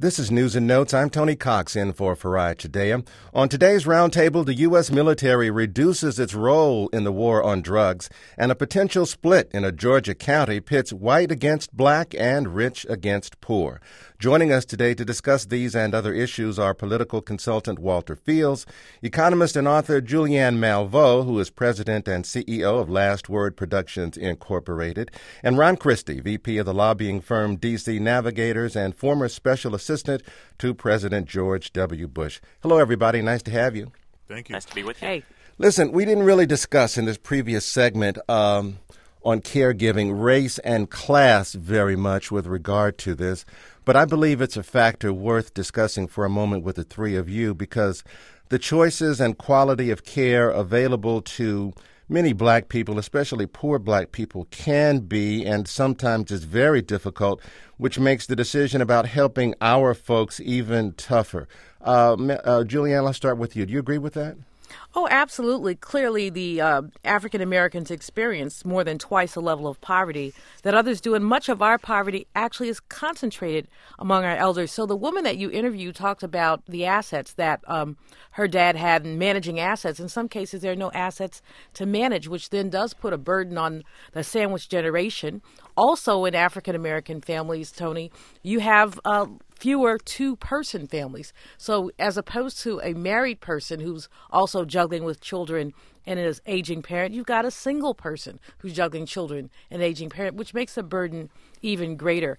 This is News and Notes. I'm Tony Cox in for Farai Chideya. On today's roundtable, the U.S. military reduces its role in the war on drugs, and a potential split in a Georgia county pits white against black and rich against poor. Joining us today to discuss these and other issues are political consultant Walter Fields, economist and author Julianne Malveaux, who is president and CEO of Last Word Productions, Incorporated, and Ron Christie, VP of the lobbying firm D.C. Navigators and former special assistant to President George W. Bush. Hello, everybody. Nice to have you. Thank you. Nice to be with you. Hey. Listen, we didn't really discuss in this previous segment on caregiving race and class very much with regard to this, but I believe it's a factor worth discussing for a moment with the three of you because the choices and quality of care available to many black people, especially poor black people, can be and sometimes is very difficult, which makes the decision about helping our folks even tougher. Julianne, let's start with you. Do you agree with that? Oh, absolutely. Clearly, the African Americans experience more than twice the level of poverty that others do, and much of our poverty actually is concentrated among our elders. So the woman that you interviewed talked about the assets that her dad had in managing assets. In some cases, there are no assets to manage, which then does put a burden on the sandwich generation. Also, in African American families, Tony, you have fewer two-person families. So as opposed to a married person who's also juggling with children and an aging parent, you've got a single person who's juggling children and an aging parent, which makes the burden even greater.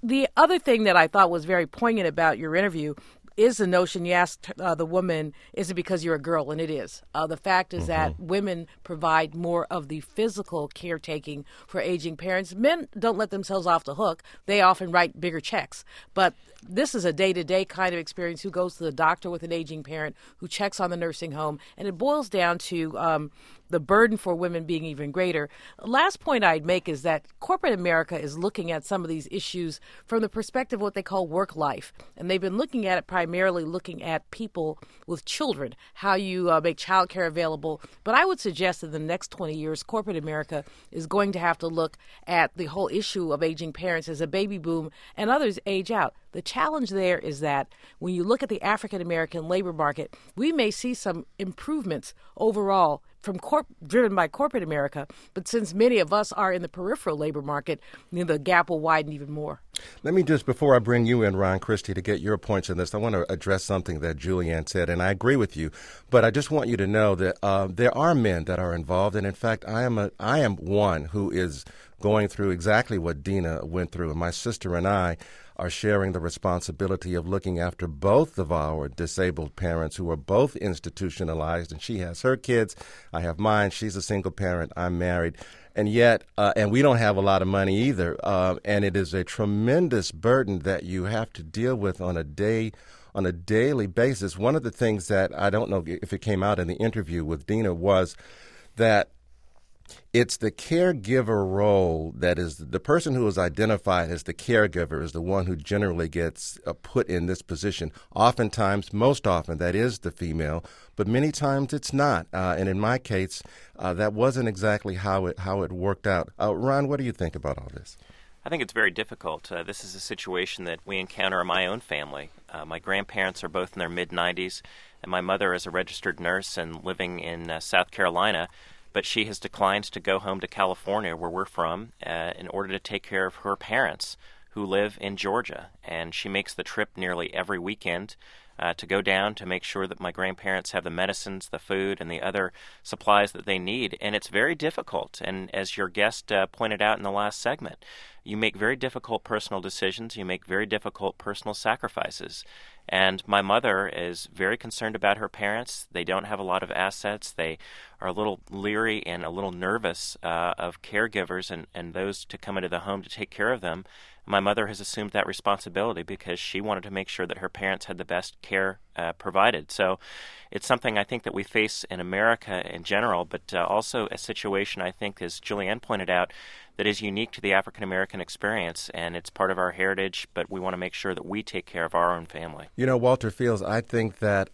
The other thing that I thought was very poignant about your interview is the notion you asked the woman, is it because you're a girl? And it is. The fact is that women provide more of the physical caretaking for aging parents. Men don't let themselves off the hook. They often write bigger checks. But this is a day-to-day kind of experience. Who goes to the doctor with an aging parent, who checks on the nursing home, and it boils down to the burden for women being even greater. Last point I'd make is that corporate America is looking at some of these issues from the perspective of what they call work life. And they've been looking at it primarily looking at people with children, how you make child care available. But I would suggest that in the next 20 years, corporate America is going to have to look at the whole issue of aging parents as a baby boom and others age out. The challenge there is that when you look at the African American labor market, we may see some improvements overall from driven by corporate America, but since many of us are in the peripheral labor market, the gap will widen even more. Let me just, before I bring you in, Ron Christie, to get your points on this, I want to address something that Julianne said, and I agree with you, but I just want you to know that there are men that are involved, and in fact, I am one who is going through exactly what Dina went through, and my sister and I are sharing the responsibility of looking after both of our disabled parents who are both institutionalized, and she has her kids, I have mine, she's a single parent, I'm married, and yet, and we don't have a lot of money either, and it is a tremendous burden that you have to deal with on a daily basis. One of the things that I don't know if it came out in the interview with Dina was that it's the caregiver role that is the person who is identified as the caregiver is the one who generally gets put in this position. Oftentimes, most often, that is the female, but many times it's not. And in my case, that wasn't exactly how it worked out. Ron, what do you think about all this? I think it's very difficult. This is a situation that we encounter in my own family. My grandparents are both in their mid-90s, and my mother is a registered nurse and living in South Carolina. But she has declined to go home to California, where we're from, in order to take care of her parents who live in Georgia. And she makes the trip nearly every weekend to go down to make sure that my grandparents have the medicines, the food, and the other supplies that they need. And it's very difficult. And as your guest pointed out in the last segment, you make very difficult personal decisions. You make very difficult personal sacrifices. And my mother is very concerned about her parents. They don't have a lot of assets. They are a little leery and a little nervous of caregivers and those to come into the home to take care of them. My mother has assumed that responsibility because she wanted to make sure that her parents had the best care provided. So it's something I think that we face in America in general, but also a situation I think, as Julianne pointed out, that is unique to the African American experience, and it's part of our heritage, but we want to make sure that we take care of our own family. You know, Walter Fields, I think that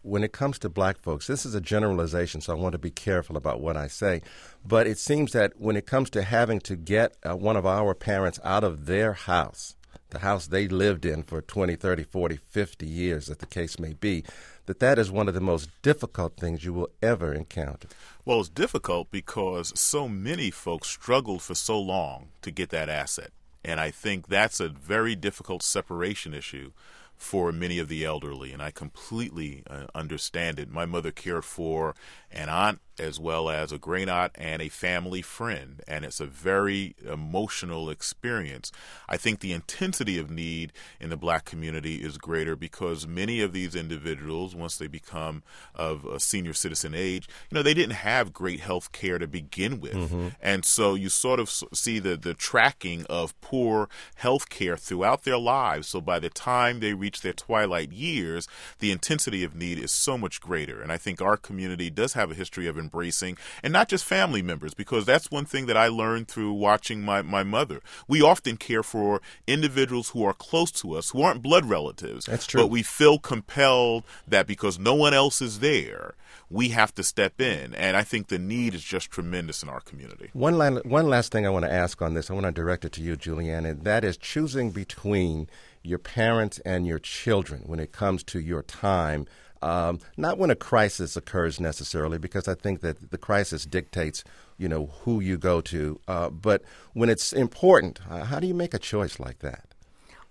when it comes to black folks, this is a generalization, so I want to be careful about what I say, but it seems that when it comes to having to get one of our parents out of their house, the house they lived in for 20, 30, 40, 50 years, as the case may be, that is one of the most difficult things you will ever encounter. Well, it's difficult because so many folks struggled for so long to get that asset. And I think that's a very difficult separation issue for many of the elderly, and I completely understand it. My mother cared for an aunt as well as a great aunt and a family friend, and it's a very emotional experience. I think the intensity of need in the Black community is greater because many of these individuals, once they become of a senior citizen age, they didn't have great health care to begin with. Mm-hmm. And so you sort of see the tracking of poor health care throughout their lives. So by the time they reach their twilight years, the intensity of need is so much greater. And I think our community does have a history of embracing, and not just family members, because that's one thing that I learned through watching my mother. We often care for individuals who are close to us, who aren't blood relatives. That's true. But we feel compelled that because no one else is there, we have to step in. And I think the need is just tremendous in our community. One last thing I want to ask on this, I want to direct it to you, Julianne, and that is choosing between your parents and your children when it comes to your time. Not when a crisis occurs necessarily, because I think that the crisis dictates, who you go to. But when it's important, how do you make a choice like that?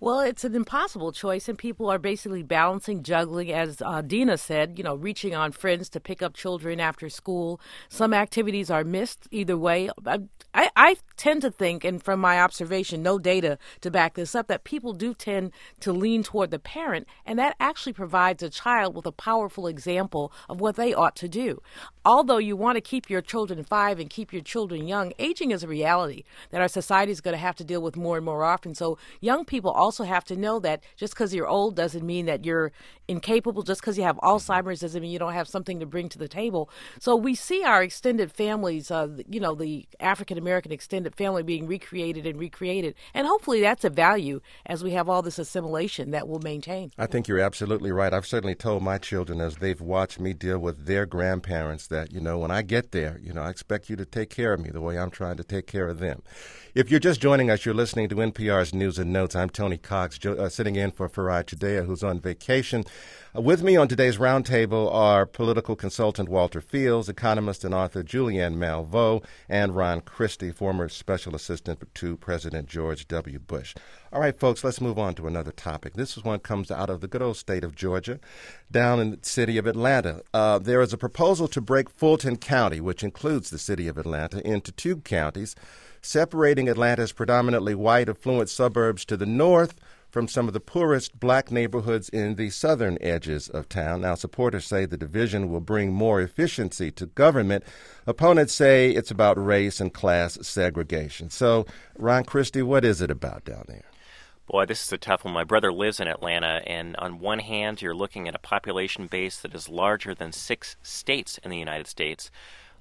Well, it's an impossible choice, and people are basically balancing, juggling, as Dina said, reaching on friends to pick up children after school. Some activities are missed either way. I tend to think, and from my observation, no data to back this up, that people do tend to lean toward the parent, and that actually provides a child with a powerful example of what they ought to do. Although you want to keep your children 5 and keep your children young, aging is a reality that our society is going to have to deal with more and more often. So young people also have to know that just because you're old doesn't mean that you're incapable. Just because you have Alzheimer's doesn't mean you don't have something to bring to the table. So we see our extended families, the African-American extended family being recreated. And hopefully that's a value as we have all this assimilation that we'll maintain. I think you're absolutely right. I've certainly told my children as they've watched me deal with their grandparents that, when I get there, I expect you to take care of me the way I'm trying to take care of them. If you're just joining us, you're listening to NPR's News and Notes. I'm Tony Cox, sitting in for Farai Chideya, who's on vacation. With me on today's roundtable are political consultant Walter Fields, economist and author Julianne Malveaux, and Ron Christie, former special assistant to President George W. Bush. All right, folks, let's move on to another topic. This one comes out of the good old state of Georgia, down in the city of Atlanta. There is a proposal to break Fulton County, which includes the city of Atlanta, into 2 counties, separating Atlanta's predominantly white, affluent suburbs to the north from some of the poorest Black neighborhoods in the southern edges of town. Now, supporters say the division will bring more efficiency to government. Opponents say it's about race and class segregation. So, Ron Christie, what is it about down there? Boy, this is a tough one. My brother lives in Atlanta, and on one hand, you're looking at a population base that is larger than 6 states in the United States.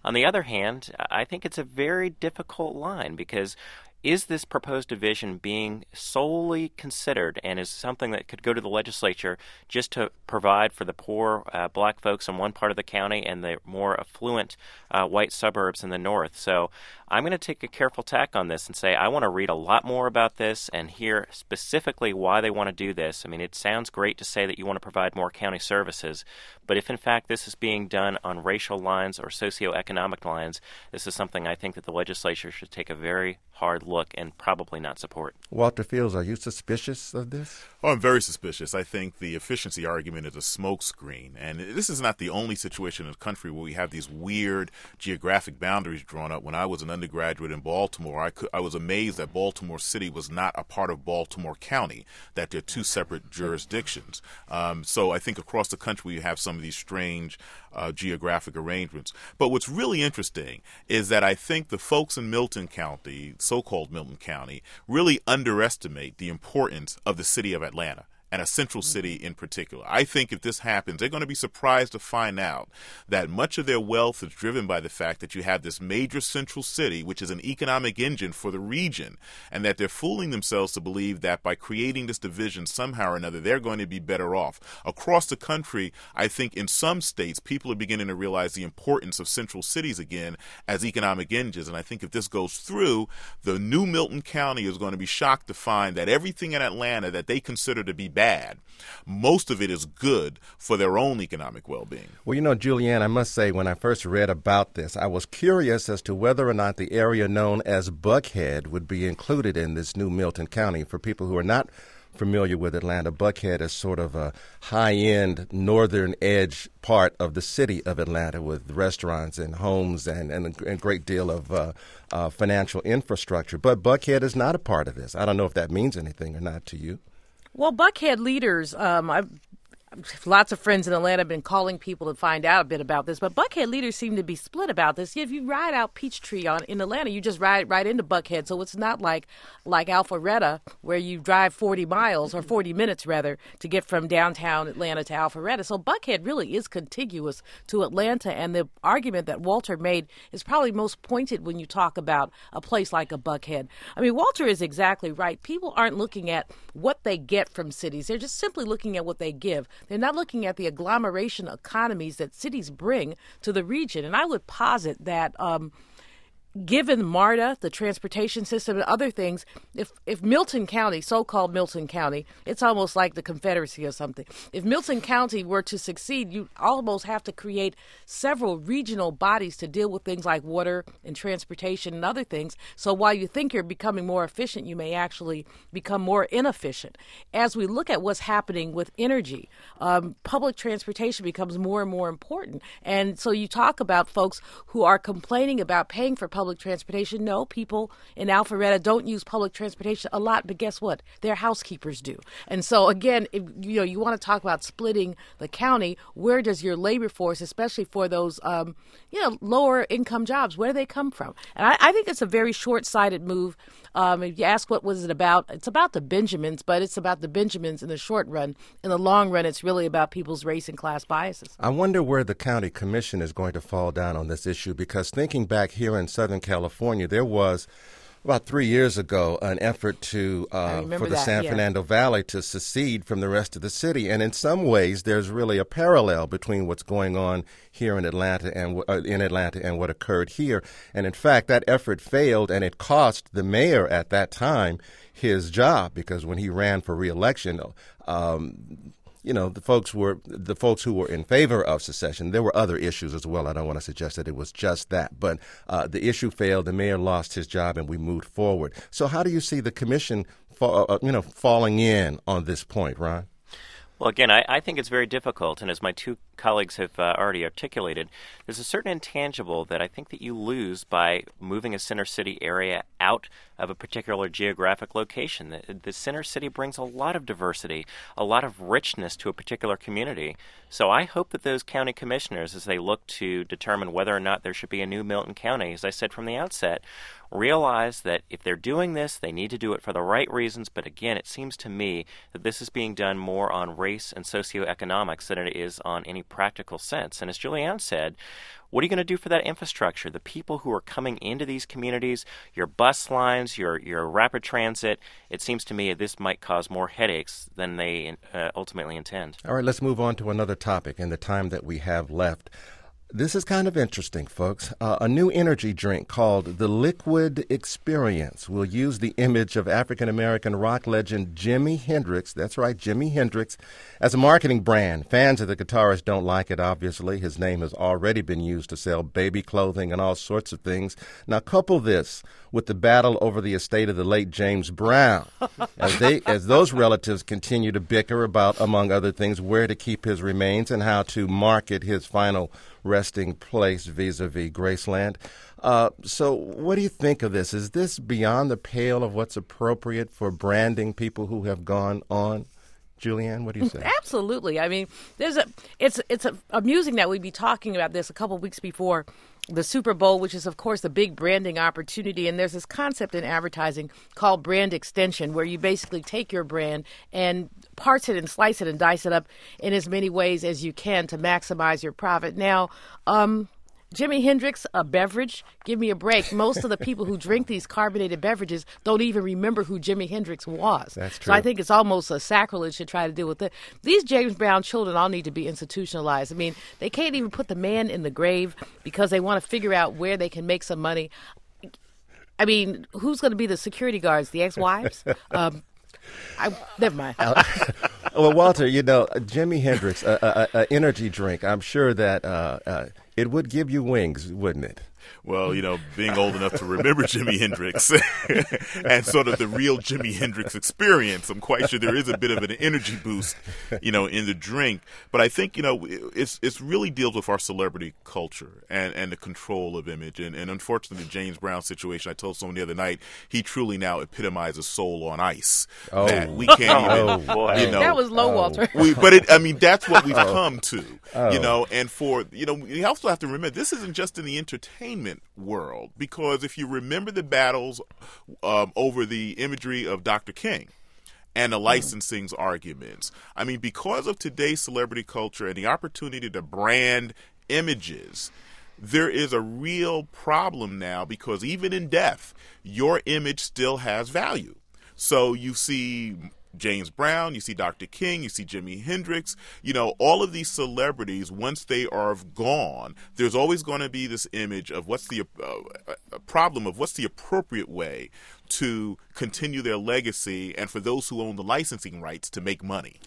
On the other hand, I think it's a very difficult line because is this proposed division being solely considered and is something that could go to the legislature just to provide for the poor Black folks in one part of the county and the more affluent white suburbs in the north? So I'm going to take a careful tack on this and say I want to read a lot more about this and hear specifically why they want to do this. I mean, it sounds great to say that you want to provide more county services, but if in fact this is being done on racial lines or socioeconomic lines, this is something I think that the legislature should take a very hard look and probably not support. Walter Fields, are you suspicious of this? Oh, I'm very suspicious. I think the efficiency argument is a smokescreen. And this is not the only situation in the country where we have these weird geographic boundaries drawn up. When I was an undergraduate in Baltimore, I was amazed that Baltimore City was not a part of Baltimore County, that they're 2 separate jurisdictions. So I think across the country we have some of these strange geographic arrangements. But what's really interesting is that I think the folks in Milton County, so-called Milton County, really underestimate the importance of the city of Atlanta. and a central city in particular. I think if this happens, they're going to be surprised to find out that much of their wealth is driven by the fact that you have this major central city, which is an economic engine for the region, and that they're fooling themselves to believe that by creating this division somehow or another, they're going to be better off. Across the country, I think in some states, people are beginning to realize the importance of central cities again as economic engines. And I think if this goes through, the new Milton County is going to be shocked to find that everything in Atlanta that they consider to be bad, most of it is good for their own economic well-being. Well, Julianne, I must say, when I first read about this, I was curious as to whether or not the area known as Buckhead would be included in this new Milton County. For people who are not familiar with Atlanta, Buckhead is sort of a high-end northern edge part of the city of Atlanta with restaurants and homes and a great deal of financial infrastructure. But Buckhead is not a part of this. I don't know if that means anything or not to you. Well, Buckhead leaders, lots of friends in Atlanta have been calling people to find out a bit about this, but Buckhead leaders seem to be split about this. If you ride out Peachtree in Atlanta, you just ride right into Buckhead, so it's not like Alpharetta, where you drive 40 miles, or 40 minutes rather, to get from downtown Atlanta to Alpharetta. So Buckhead really is contiguous to Atlanta, and the argument that Walter made is probably most pointed when you talk about a place like a Buckhead. I mean, Walter is exactly right. People aren't looking at what they get from cities. They're just simply looking at what they give. They're not looking at the agglomeration economies that cities bring to the region. And I would posit that given MARTA, the transportation system, and other things, if Milton County, so-called Milton County, it's almost like the Confederacy or something. If Milton County were to succeed, you almost have to create several regional bodies to deal with things like water and transportation and other things. So while you think you're becoming more efficient, you may actually become more inefficient. As we look at what's happening with energy, public transportation becomes more and more important. And so you talk about folks who are complaining about paying for public transportation. No, people in Alpharetta don't use public transportation a lot, but guess what? Their housekeepers do. And so again, if you want to talk about splitting the county, where does your labor force, especially for those lower income jobs, where do they come from? And I think it's a very short-sighted move. If you ask what was it about, it's about the Benjamins, but it's about the Benjamins in the short run. In the long run, it's really about people's race and class biases. I wonder where the county commission is going to fall down on this issue, because thinking back here in Southern California, there was about 3 years ago an effort for the San Fernando Valley to secede from the rest of the city. And in some ways, there's really a parallel between what's going on here in Atlanta and what occurred here. And in fact, that effort failed, and it cost the mayor at that time his job, because when he ran for re-election, the folks who were in favor of secession, there were other issues as well. I don't want to suggest that it was just that, but the issue failed. The mayor lost his job, and we moved forward. So, how do you see the commission, falling in on this point, Ron? Well, again, I think it's very difficult, and as my two colleagues have already articulated, there's a certain intangible that I think that you lose by moving a center city area out of a particular geographic location. The center city brings a lot of diversity, a lot of richness to a particular community. So I hope that those county commissioners, as they look to determine whether or not there should be a new Milton County, as I said from the outset, realize that if they're doing this, they need to do it for the right reasons. But again, it seems to me that this is being done more on race and socioeconomics than it is on any practical sense. And as Julianne said, what are you going to do for that infrastructure? The people who are coming into these communities, your bus lines, your rapid transit, it seems to me this might cause more headaches than they ultimately intend. All right, let's move on to another topic in the time that we have left. This is kind of interesting, folks. A new energy drink called the Liquid Experience will use the image of African-American rock legend Jimi Hendrix, that's right, Jimi Hendrix, as a marketing brand. Fans of the guitarist don't like it, obviously. His name has already been used to sell baby clothing and all sorts of things. Now, couple this with the battle over the estate of the late James Brown, as those relatives continue to bicker about, among other things, where to keep his remains and how to market his final resting place vis-a-vis Graceland. So what do you think of this? Is this beyond the pale of what's appropriate for branding people who have gone on? Julianne, what do you say? Absolutely. I mean, it's amusing that we'd be talking about this a couple of weeks before the Super Bowl, which is, of course, a big branding opportunity. And there's this concept in advertising called brand extension, where you basically take your brand and parse it and slice it and dice it up in as many ways as you can to maximize your profit. Now, Jimi Hendrix, a beverage, give me a break. Most of the people who drink these carbonated beverages don't even remember who Jimi Hendrix was. That's true. So I think it's almost a sacrilege to try to deal with it. These James Brown children all need to be institutionalized. I mean, they can't even put the man in the grave because they want to figure out where they can make some money. I mean, who's going to be the security guards? The ex-wives? Never mind. Well, Walter, Jimi Hendrix, an energy drink, I'm sure that it would give you wings, wouldn't it? Well, being old enough to remember Jimi Hendrix and sort of the real Jimi Hendrix experience, I'm quite sure there is a bit of an energy boost, in the drink. But I think, it's really deals with our celebrity culture and the control of image. And unfortunately, the James Brown situation, I told someone the other night, he truly now epitomizes soul on ice. Oh, that we can't even, boy. That was low, Walter. That's what we've come to, and you also have to remember, this isn't just in the entertainment world, because if you remember the battles over the imagery of Dr. King and the licensing arguments, I mean, because of today's celebrity culture and the opportunity to brand images, there is a real problem now, because even in death, your image still has value. So you see James Brown, you see Dr. King, you see Jimi Hendrix, all of these celebrities, once they are gone, there's always going to be this image of what's the problem of what's the appropriate way to continue their legacy, and for those who own the licensing rights to make money.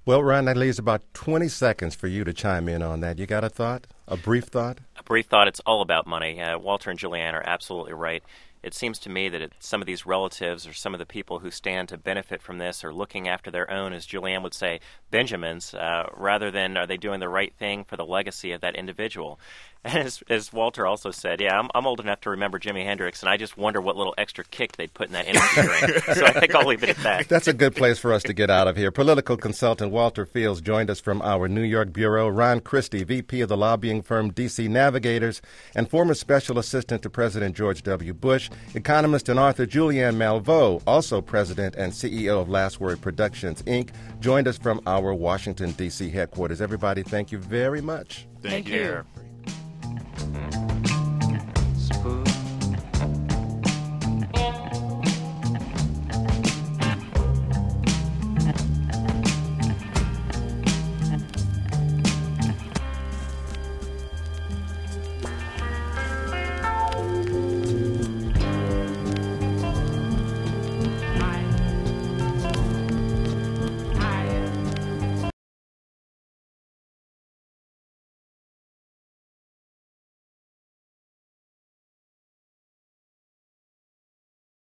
Well, Ron, that leaves about 20 seconds for you to chime in on that. You got a thought? A brief thought? A brief thought. It's all about money. Walter and Julianne are absolutely right. It seems to me that some of these relatives or some of the people who stand to benefit from this are looking after their own, as Julianne would say, Benjamins, rather than are they doing the right thing for the legacy of that individual. And as Walter also said, I'm old enough to remember Jimi Hendrix, and I just wonder what little extra kick they'd put in that energy drink. So I think I'll leave it at that. That's a good place for us to get out of here. Political consultant Walter Fields joined us from our New York bureau. Ron Christie, VP of the lobbying firm DC Navigators and former special assistant to President George W. Bush. Economist and author Julianne Malveaux, also president and CEO of Last Word Productions, Inc., joined us from our Washington, D.C. headquarters. Everybody, thank you very much. Thank you.